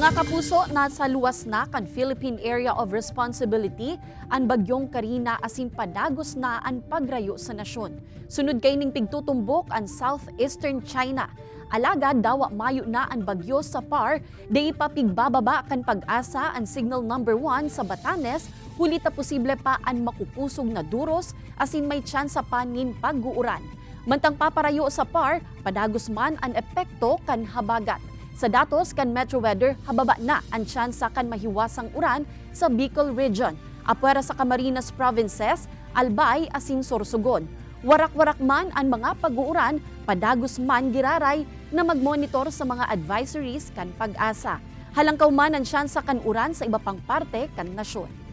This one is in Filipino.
Mga kapuso, nasa luwas na kan Philippine Area of Responsibility ang bagyong Karina asin padagos na ang pagrayo sa nasyon. Sunod kay ning pigtutumbok ang southeastern China. Alagad dawa mayo na ang bagyo sa PAR, di ipapigbababa kan pag-asa ang signal number 1 sa Batanes, huli ta posible pa ang makupusog na duros asin may tsansa pa nin pag-uuran. Mantang paparayo sa PAR, padagos man ang epekto kan habagat. Sa datos kan Metro Weather, hababa na ang tsansa kan mahiwasang uran sa Bicol Region. Apwera sa Camarines Provinces, Albay asin Sorsogon. Warak-warak man ang mga pag-uuran, padagos man giraray na magmonitor sa mga advisories kan pag-asa. Halangkaw man ang tsansa kan uran sa iba pang parte kan nasyon.